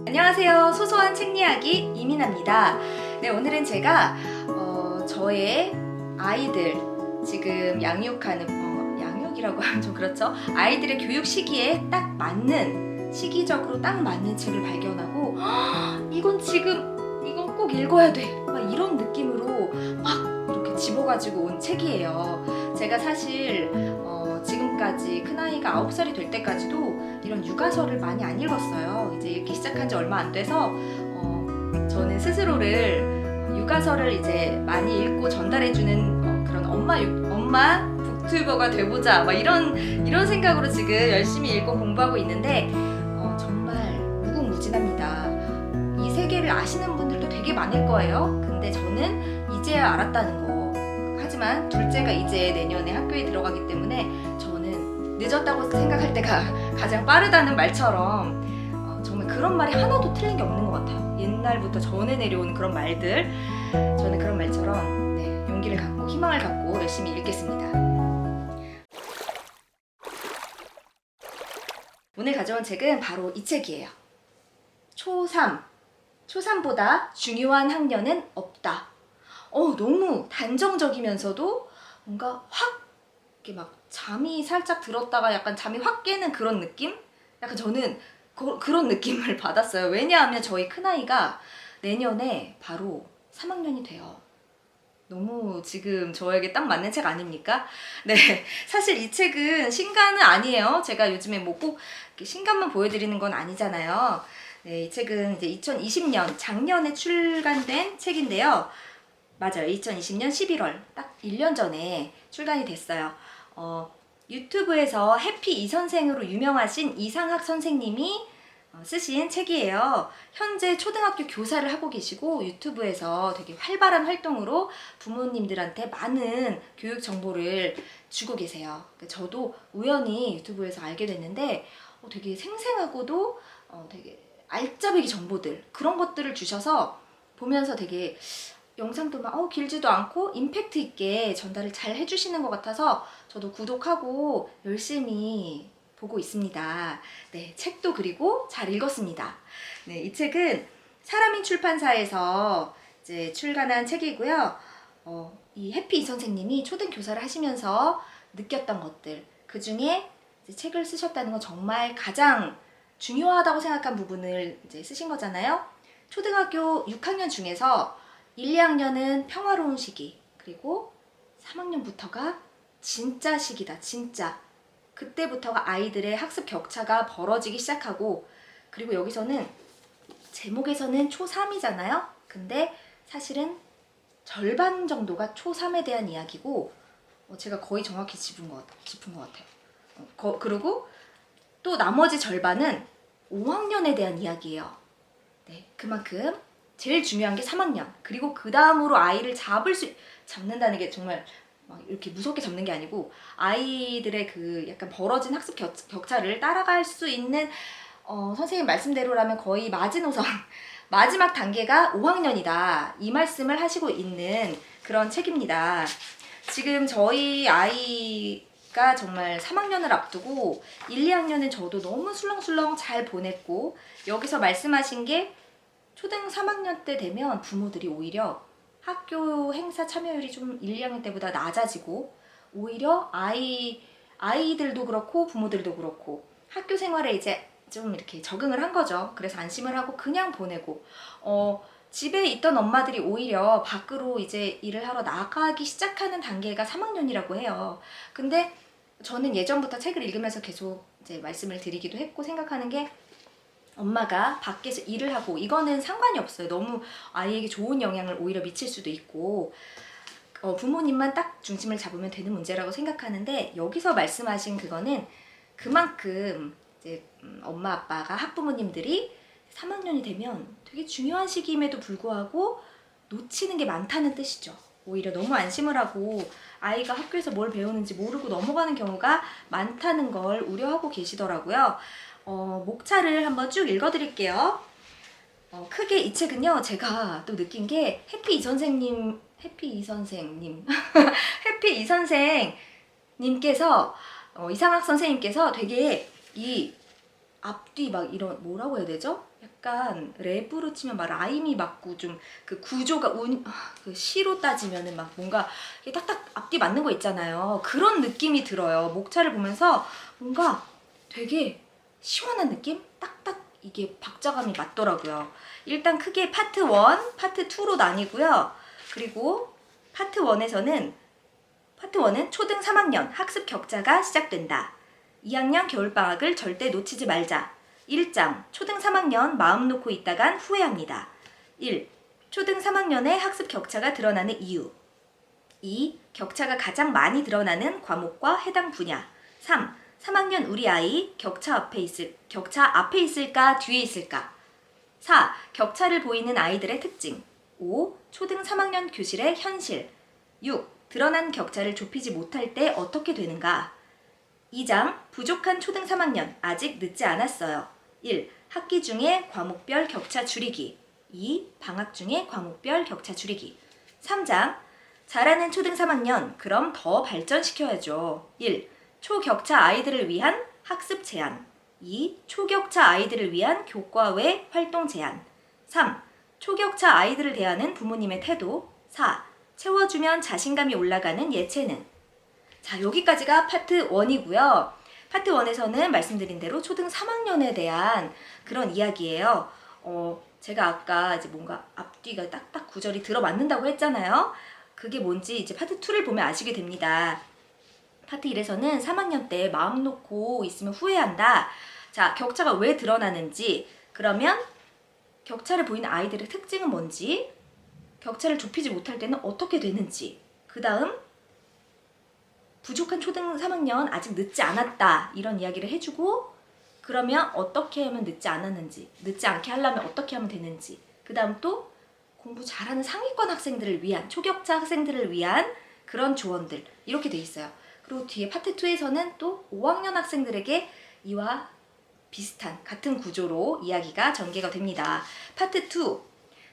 안녕하세요. 소소한 책 이야기 이민아입니다. 네, 오늘은 제가 저의 아이들 지금 양육하는 양육이라고 하면 좀 그렇죠. 아이들의 교육 시기에 딱 맞는 시기적으로 딱 맞는 책을 발견하고 이건 꼭 읽어야 돼. 막 이런 느낌으로 막 이렇게 집어가지고 온 책이에요. 제가 사실 지금까지 큰아이가 9살이 될 때까지도 이런 육아서를 많이 안 읽었어요. 이제 읽기 시작한 지 얼마 안 돼서 저는 스스로를 육아서를 이제 많이 읽고 전달해주는 그런 엄마 북튜버가 돼보자 막 이런 생각으로 지금 열심히 읽고 공부하고 있는데 정말 무궁무진합니다. 이 세계를 아시는 분들도 되게 많을 거예요. 근데 저는 이제야 알았다는 거. 하지만 둘째가 이제 내년에 학교에 들어가기 때문에 저는 늦었다고 생각할 때가 가장 빠르다는 말처럼 정말 그런 말이 하나도 틀린 게 없는 것 같아요. 옛날부터 전해 내려오는 그런 말들, 저는 그런 말처럼 용기를 갖고 희망을 갖고 열심히 읽겠습니다. 오늘 가져온 책은 바로 이 책이에요. 초3보다 중요한 학년은 없다. 너무 단정적이면서도 뭔가 확 이렇게 막 잠이 살짝 들었다가 약간 잠이 확 깨는 그런 느낌? 약간 저는 그런 느낌을 받았어요. 왜냐하면 저희 큰아이가 내년에 바로 3학년이 돼요. 너무 지금 저에게 딱 맞는 책 아닙니까? 네, 사실 이 책은 신간은 아니에요. 제가 요즘에 뭐 꼭 신간만 보여드리는 건 아니잖아요. 네, 이 책은 이제 2020년 작년에 출간된 책인데요. 맞아요. 2020년 11월 딱 1년 전에 출간이 됐어요. 유튜브에서 해피 이선생으로 유명하신 이상학 선생님이 쓰신 책이에요. 현재 초등학교 교사를 하고 계시고 유튜브에서 되게 활발한 활동으로 부모님들한테 많은 교육 정보를 주고 계세요. 저도 우연히 유튜브에서 알게 됐는데 되게 생생하고도 되게 알짜배기 정보들 그런 것들을 주셔서 보면서 되게 영상도 막 길지도 않고 임팩트 있게 전달을 잘 해주시는 것 같아서 저도 구독하고 열심히 보고 있습니다. 네, 책도 그리고 잘 읽었습니다. 네, 이 책은 사람인 출판사에서 이제 출간한 책이고요. 이 해피 선생님이 초등 교사를 하시면서 느꼈던 것들, 그 중에 책을 쓰셨다는 건 정말 가장 중요하다고 생각한 부분을 이제 쓰신 거잖아요. 초등학교 6학년 중에서 1, 2학년은 평화로운 시기, 그리고 3학년부터가 진짜 시기다, 진짜. 그때부터가 아이들의 학습 격차가 벌어지기 시작하고, 그리고 여기서는 제목에서는 초3이잖아요. 근데 사실은 절반 정도가 초3에 대한 이야기고, 제가 거의 정확히 짚은 것 같아요. 그리고 또 나머지 절반은 5학년에 대한 이야기예요. 네, 그만큼 제일 중요한 게 3학년. 그리고 그 다음으로 아이를 잡는다는 게 정말 막 이렇게 무섭게 잡는 게 아니고 아이들의 그 약간 벌어진 학습 격차를 따라갈 수 있는 선생님 말씀대로라면 거의 마지노선 마지막 단계가 5학년이다. 이 말씀을 하시고 있는 그런 책입니다. 지금 저희 아이가 정말 3학년을 앞두고 1, 2학년은 저도 너무 술렁술렁 잘 보냈고 여기서 말씀하신 게 초등 3학년 때 되면 부모들이 오히려 학교 행사 참여율이 좀 1, 2학년 때보다 낮아지고 오히려 아이들도 그렇고 부모들도 그렇고 학교 생활에 이제 좀 이렇게 적응을 한 거죠. 그래서 안심을 하고 그냥 보내고 집에 있던 엄마들이 오히려 밖으로 이제 일을 하러 나가기 시작하는 단계가 3학년이라고 해요. 근데 저는 예전부터 책을 읽으면서 계속 이제 말씀을 드리기도 했고 생각하는 게 엄마가 밖에서 일을 하고 이거는 상관이 없어요. 너무 아이에게 좋은 영향을 오히려 미칠 수도 있고 부모님만 딱 중심을 잡으면 되는 문제라고 생각하는데 여기서 말씀하신 그거는 그만큼 이제 엄마 아빠가 학부모님들이 3학년이 되면 되게 중요한 시기임에도 불구하고 놓치는 게 많다는 뜻이죠. 오히려 너무 안심을 하고 아이가 학교에서 뭘 배우는지 모르고 넘어가는 경우가 많다는 걸 우려하고 계시더라고요. 목차를 한번 쭉 읽어드릴게요. 크게 이 책은요, 제가 또 느낀 게 해피 이 선생님께서 이상학 선생님께서 되게 이 앞뒤 막 이런 뭐라고 해야 되죠? 약간 랩으로 치면 막 라임이 맞고 좀 그 구조가 그 시로 따지면은 막 뭔가 이게 딱딱 앞뒤 맞는 거 있잖아요. 그런 느낌이 들어요. 목차를 보면서 뭔가 되게 시원한 느낌? 딱딱 이게 박자감이 맞더라고요. 일단 크게 파트 1, 파트 2로 나뉘고요. 그리고 파트 1에서는 파트 1은 초등 3학년 학습 격차가 시작된다. 2학년 겨울방학을 절대 놓치지 말자. 1장 초등 3학년 마음 놓고 있다간 후회합니다. 1. 초등 3학년의 학습 격차가 드러나는 이유. 2. 격차가 가장 많이 드러나는 과목과 해당 분야. 3. 3학년 우리 아이 격차 앞에 있을까 뒤에 있을까? 4. 격차를 보이는 아이들의 특징. 5. 초등 3학년 교실의 현실. 6. 드러난 격차를 좁히지 못할 때 어떻게 되는가? 2장 부족한 초등 3학년 아직 늦지 않았어요. 1. 학기 중에 과목별 격차 줄이기. 2. 방학 중에 과목별 격차 줄이기. 3장 잘하는 초등 3학년 그럼 더 발전시켜야죠. 1. 초격차 아이들을 위한 학습 제한. 2. 초격차 아이들을 위한 교과 외 활동 제한. 3. 초격차 아이들을 대하는 부모님의 태도. 4. 채워주면 자신감이 올라가는 예체능. 자, 여기까지가 파트 1이고요. 파트 1에서는 말씀드린 대로 초등 3학년에 대한 그런 이야기예요. 제가 아까 이제 뭔가 앞뒤가 딱딱 구절이 들어맞는다고 했잖아요. 그게 뭔지 이제 파트 2를 보면 아시게 됩니다. 파트 1에서는 3학년 때 마음 놓고 있으면 후회한다. 자, 격차가 왜 드러나는지, 그러면 격차를 보이는 아이들의 특징은 뭔지, 격차를 좁히지 못할 때는 어떻게 되는지, 그 다음 부족한 초등 3학년 아직 늦지 않았다 이런 이야기를 해주고, 그러면 어떻게 하면 늦지 않았는지, 늦지 않게 하려면 어떻게 하면 되는지, 그 다음 또 공부 잘하는 상위권 학생들을 위한, 초격차 학생들을 위한 그런 조언들, 이렇게 돼 있어요. 그리고 뒤에 파트 2에서는 또 5학년 학생들에게 이와 비슷한 같은 구조로 이야기가 전개가 됩니다. 파트 2,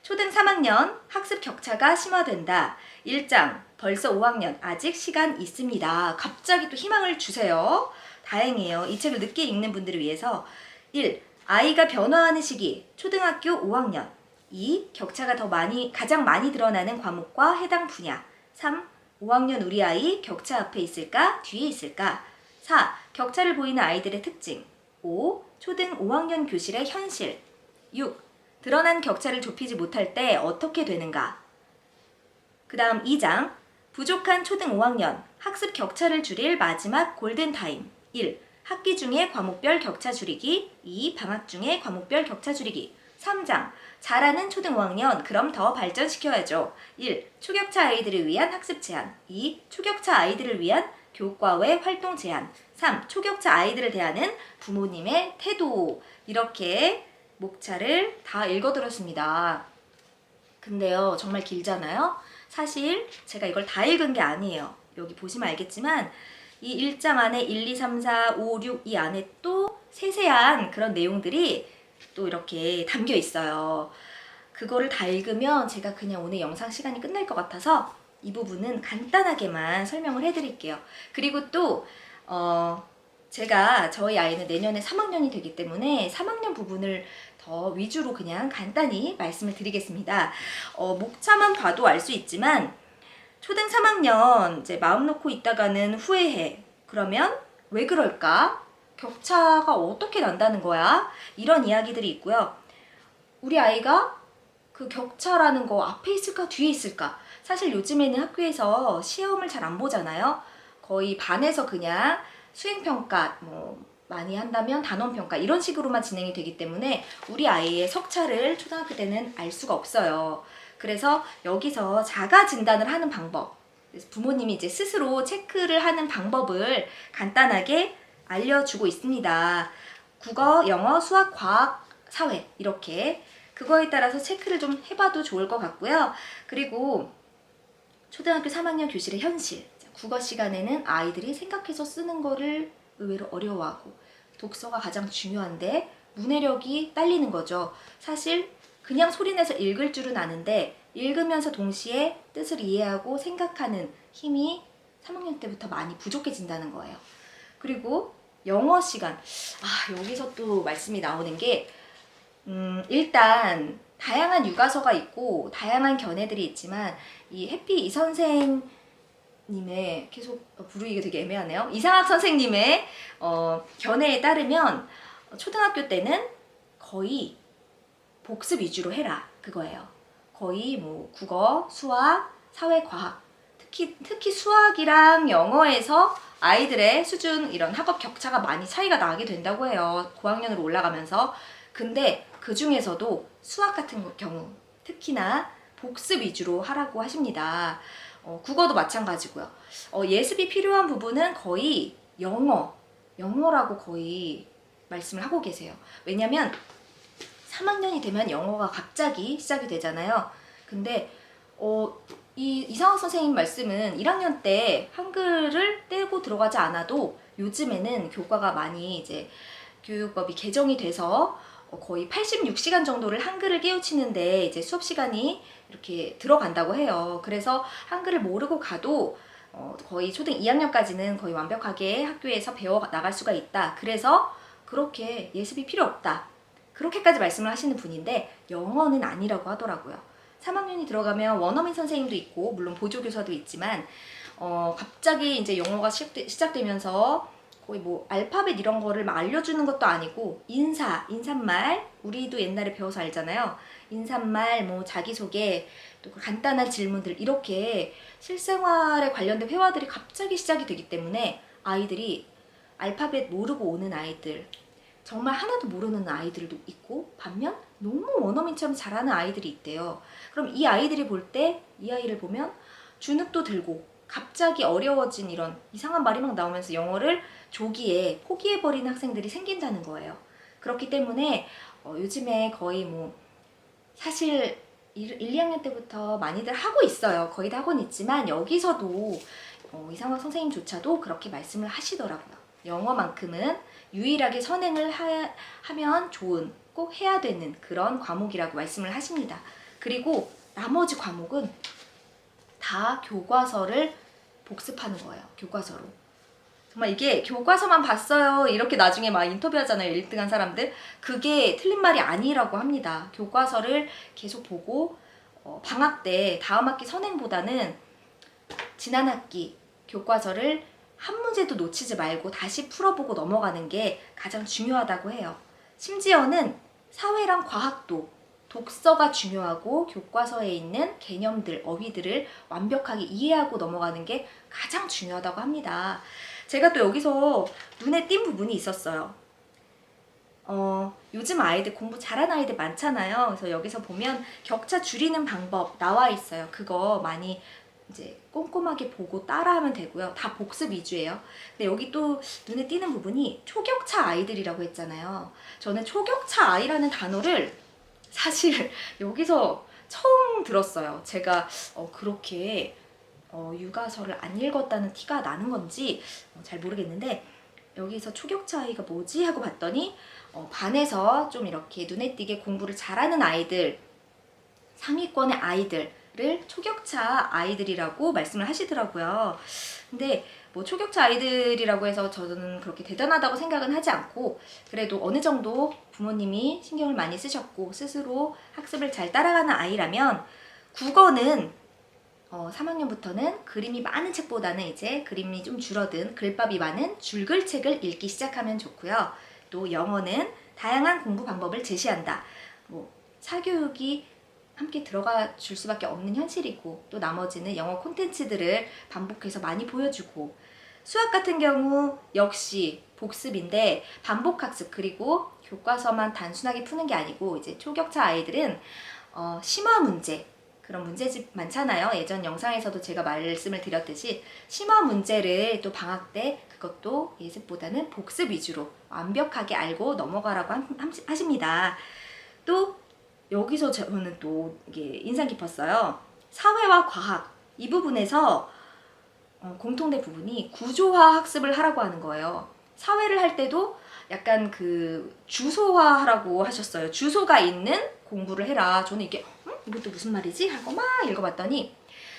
초등 3학년 학습 격차가 심화된다. 1장 벌써 5학년 아직 시간 있습니다. 갑자기 또 희망을 주세요. 다행이에요. 이 책을 늦게 읽는 분들을 위해서. 1. 아이가 변화하는 시기 초등학교 5학년. 2. 격차가 가장 많이 드러나는 과목과 해당 분야. 3. 5학년 우리 아이 격차 앞에 있을까 뒤에 있을까? 4. 격차를 보이는 아이들의 특징. 5. 초등 5학년 교실의 현실. 6. 드러난 격차를 좁히지 못할 때 어떻게 되는가? 그 다음 2장 부족한 초등 5학년 학습 격차를 줄일 마지막 골든타임. 1. 학기 중에 과목별 격차 줄이기. 2. 방학 중에 과목별 격차 줄이기. 3장 잘하는 초등 5학년 그럼 더 발전시켜야죠. 1. 초격차 아이들을 위한 학습 제한. 2. 초격차 아이들을 위한 교과 외 활동 제한. 3. 초격차 아이들을 대하는 부모님의 태도. 이렇게 목차를 다 읽어들었습니다. 근데요, 정말 길잖아요? 사실 제가 이걸 다 읽은 게 아니에요. 여기 보시면 알겠지만 이 1장 안에 1, 2, 3, 4, 5, 6 이 안에 또 세세한 그런 내용들이 또 이렇게 담겨 있어요. 그거를 다 읽으면 제가 그냥 오늘 영상 시간이 끝날 것 같아서 이 부분은 간단하게만 설명을 해드릴게요. 그리고 또 제가 저희 아이는 내년에 3학년이 되기 때문에 3학년 부분을 더 위주로 그냥 간단히 말씀을 드리겠습니다. 목차만 봐도 알 수 있지만 초등 3학년 이제 마음 놓고 있다가는 후회해. 그러면 왜 그럴까? 격차가 어떻게 난다는 거야? 이런 이야기들이 있고요. 우리 아이가 그 격차라는 거 앞에 있을까 뒤에 있을까? 사실 요즘에는 학교에서 시험을 잘 안 보잖아요. 거의 반에서 그냥 수행평가 많이 한다면 단원평가 이런 식으로만 진행이 되기 때문에 우리 아이의 석차를 초등학교 때는 알 수가 없어요. 그래서 여기서 자가 진단을 하는 방법, 부모님이 이제 스스로 체크를 하는 방법을 간단하게 알려주고 있습니다. 국어, 영어, 수학, 과학, 사회 이렇게 그거에 따라서 체크를 좀 해봐도 좋을 것 같고요. 그리고 초등학교 3학년 교실의 현실, 국어 시간에는 아이들이 생각해서 쓰는 거를 의외로 어려워하고 독서가 가장 중요한데 문해력이 딸리는 거죠. 사실 그냥 소리내서 읽을 줄은 아는데 읽으면서 동시에 뜻을 이해하고 생각하는 힘이 3학년 때부터 많이 부족해진다는 거예요. 그리고 영어 시간. 여기서 또 말씀이 나오는 게 일단 다양한 육아서가 있고 다양한 견해들이 있지만 이 해피 이 선생님의 계속 부르기가 되게 애매하네요. 이상학 선생님의 견해에 따르면 초등학교 때는 거의 복습 위주로 해라 그거예요. 거의 뭐 국어, 수학, 사회, 과학 특히 수학이랑 영어에서 아이들의 수준 이런 학업 격차가 많이 차이가 나게 된다고 해요. 고학년으로 올라가면서. 근데 그 중에서도 수학 같은 경우 특히나 복습 위주로 하라고 하십니다. 국어도 마찬가지고요. 예습이 필요한 부분은 거의 영어라고 거의 말씀을 하고 계세요. 왜냐면 3학년이 되면 영어가 갑자기 시작이 되잖아요. 근데 이상학 선생님 말씀은 1학년 때 한글을 떼고 들어가지 않아도 요즘에는 교과가 많이 이제 교육법이 개정이 돼서 거의 86시간 정도를 한글을 깨우치는데 이제 수업 시간이 이렇게 들어간다고 해요. 그래서 한글을 모르고 가도 거의 초등 2학년까지는 거의 완벽하게 학교에서 배워 나갈 수가 있다. 그래서 그렇게 예습이 필요 없다. 그렇게까지 말씀을 하시는 분인데 영어는 아니라고 하더라고요. 3학년이 들어가면 원어민 선생님도 있고 물론 보조교사도 있지만 갑자기 이제 영어가 시작되면서 거의 뭐 알파벳 이런 거를 막 알려주는 것도 아니고 인사말 우리도 옛날에 배워서 알잖아요. 인사말 뭐 자기소개 또 간단한 질문들 이렇게 실생활에 관련된 회화들이 갑자기 시작이 되기 때문에 아이들이 알파벳 모르고 오는 아이들 정말 하나도 모르는 아이들도 있고 반면 너무 원어민처럼 잘하는 아이들이 있대요. 그럼 이 아이들이 볼 때 이 아이를 보면 주눅도 들고 갑자기 어려워진 이런 이상한 말이 막 나오면서 영어를 조기에 포기해버리는 학생들이 생긴다는 거예요. 그렇기 때문에 요즘에 거의 뭐 사실 1, 2학년 때부터 많이들 하고 있어요. 거의 다 하고는 있지만 여기서도 이상학 선생님조차도 그렇게 말씀을 하시더라고요. 영어만큼은 유일하게 선행을 하면 좋은 꼭 해야 되는 그런 과목이라고 말씀을 하십니다. 그리고 나머지 과목은 다 교과서를 복습하는 거예요. 교과서로. 정말 이게 교과서만 봤어요. 이렇게 나중에 막 인터뷰하잖아요. 1등한 사람들. 그게 틀린 말이 아니라고 합니다. 교과서를 계속 보고 방학 때 다음 학기 선행보다는 지난 학기 교과서를 한 문제도 놓치지 말고 다시 풀어보고 넘어가는 게 가장 중요하다고 해요. 심지어는 사회랑 과학도 독서가 중요하고 교과서에 있는 개념들, 어휘들을 완벽하게 이해하고 넘어가는 게 가장 중요하다고 합니다. 제가 또 여기서 눈에 띈 부분이 있었어요. 요즘 아이들 공부 잘하는 아이들 많잖아요. 그래서 여기서 보면 격차 줄이는 방법 나와 있어요. 그거 많이 이제 꼼꼼하게 보고 따라하면 되고요. 다 복습 위주예요. 근데 여기 또 눈에 띄는 부분이 초격차 아이들이라고 했잖아요. 저는 초격차 아이라는 단어를 사실 여기서 처음 들었어요. 제가 그렇게 육아서를 안 읽었다는 티가 나는 건지 잘 모르겠는데 여기서 초격차 아이가 뭐지? 하고 봤더니 반에서 좀 이렇게 눈에 띄게 공부를 잘하는 아이들, 상위권의 아이들을 초격차 아이들이라고 말씀을 하시더라고요. 근데 뭐 초격차 아이들이라고 해서 저는 그렇게 대단하다고 생각은 하지 않고 그래도 어느 정도 부모님이 신경을 많이 쓰셨고 스스로 학습을 잘 따라가는 아이라면 국어는 3학년부터는 그림이 많은 책보다는 이제 그림이 좀 줄어든 글밥이 많은 줄글책을 읽기 시작하면 좋고요. 또 영어는 다양한 공부 방법을 제시한다. 뭐 사교육이 함께 들어가 줄 수밖에 없는 현실이고 또 나머지는 영어 콘텐츠들을 반복해서 많이 보여주고 수학 같은 경우 역시 복습인데 반복학습 그리고 교과서만 단순하게 푸는 게 아니고 이제 초격차 아이들은 심화 문제 그런 문제집 많잖아요. 예전 영상에서도 제가 말씀을 드렸듯이 심화 문제를 또 방학 때 그것도 예습보다는 복습 위주로 완벽하게 알고 넘어가라고 하십니다. 또 여기서 저는 또 이게 인상 깊었어요. 사회와 과학 이 부분에서 공통된 부분이 구조화 학습을 하라고 하는 거예요. 사회를 할 때도 약간 그 주소화 하라고 하셨어요. 주소가 있는 공부를 해라. 저는 이게 이것도 무슨 말이지? 하고 막 읽어봤더니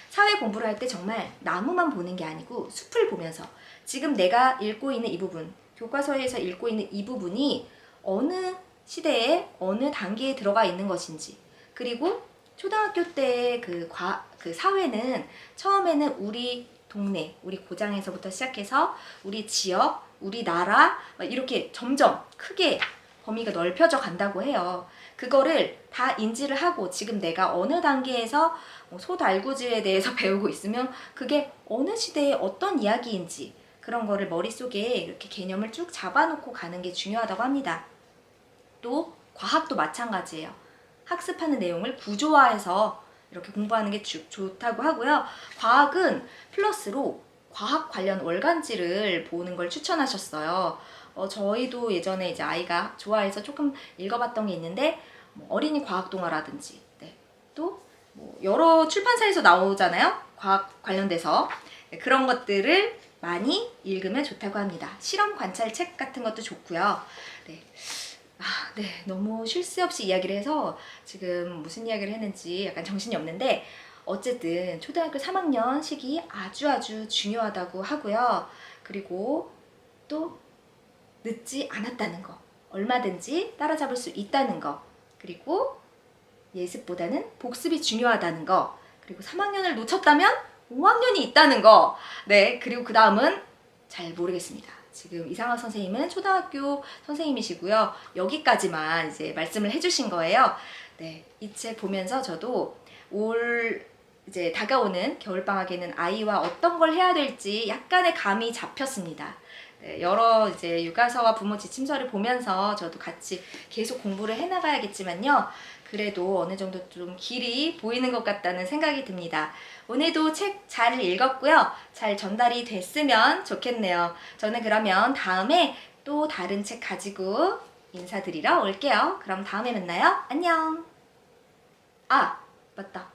사회 공부를 할 때 정말 나무만 보는 게 아니고 숲을 보면서 지금 내가 읽고 있는 이 부분 교과서에서 읽고 있는 이 부분이 어느 시대에 어느 단계에 들어가 있는 것인지, 그리고 초등학교 때의 그 사회는 처음에는 우리 동네, 우리 고장에서부터 시작해서 우리 지역, 우리 나라 이렇게 점점 크게 범위가 넓혀져 간다고 해요. 그거를 다 인지를 하고 지금 내가 어느 단계에서 소달구지에 대해서 배우고 있으면 그게 어느 시대의 어떤 이야기인지 그런 거를 머릿속에 이렇게 개념을 쭉 잡아놓고 가는 게 중요하다고 합니다. 또 과학도 마찬가지예요. 학습하는 내용을 구조화해서 이렇게 공부하는 게 좋다고 하고요. 과학은 플러스로 과학 관련 월간지를 보는 걸 추천하셨어요. 저희도 예전에 이제 아이가 좋아해서 조금 읽어봤던 게 있는데 어린이 과학 동화라든지 또 여러 출판사에서 나오잖아요. 과학 관련돼서 그런 것들을 많이 읽으면 좋다고 합니다. 실험 관찰책 같은 것도 좋고요. 너무 쉴 새 없이 이야기를 해서 지금 무슨 이야기를 했는지 약간 정신이 없는데 어쨌든 초등학교 3학년 시기 아주 중요하다고 하고요. 그리고 또 늦지 않았다는 거, 얼마든지 따라잡을 수 있다는 거, 그리고 예습보다는 복습이 중요하다는 거, 그리고 3학년을 놓쳤다면 5학년이 있다는 거. 그리고 그 다음은 잘 모르겠습니다. 지금 이상학 선생님은 초등학교 선생님이시고요. 여기까지만 이제 말씀을 해주신 거예요. 이 책 보면서 저도 이제 다가오는 겨울방학에는 아이와 어떤 걸 해야 될지 약간의 감이 잡혔습니다. 여러 이제 육아서와 부모 지침서를 보면서 저도 같이 계속 공부를 해나가야겠지만요. 그래도 어느 정도 좀 길이 보이는 것 같다는 생각이 듭니다. 오늘도 책 잘 읽었고요. 잘 전달이 됐으면 좋겠네요. 저는 그러면 다음에 또 다른 책 가지고 인사드리러 올게요. 그럼 다음에 만나요. 안녕. 아, 맞다.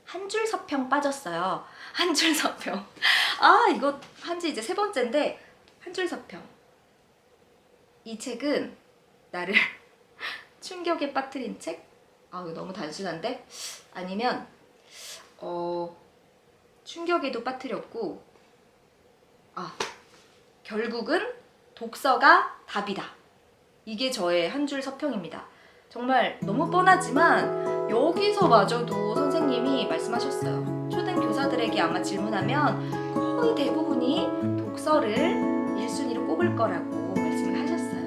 한 줄 서평 빠졌어요. 한 줄 서평. 이거 한지 이제 3번째인데 한 줄 서평. 이 책은 나를 충격에 빠뜨린 책? 이거 너무 단순한데? 아니면 충격에도 빠뜨렸고 결국은 독서가 답이다. 이게 저의 한 줄 서평입니다. 정말 너무 뻔하지만 여기서마저도 선생님이 말씀하셨어요. 초등 교사들에게 아마 질문하면 거의 대부분이 독서를 1순위로 꼽을 거라고 말씀을 하셨어요.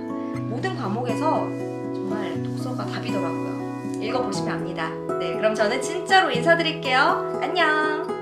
모든 과목에서 정말 독서가 답이더라고요. 읽어보시면 압니다. 그럼 저는 진짜로 인사드릴게요. 안녕.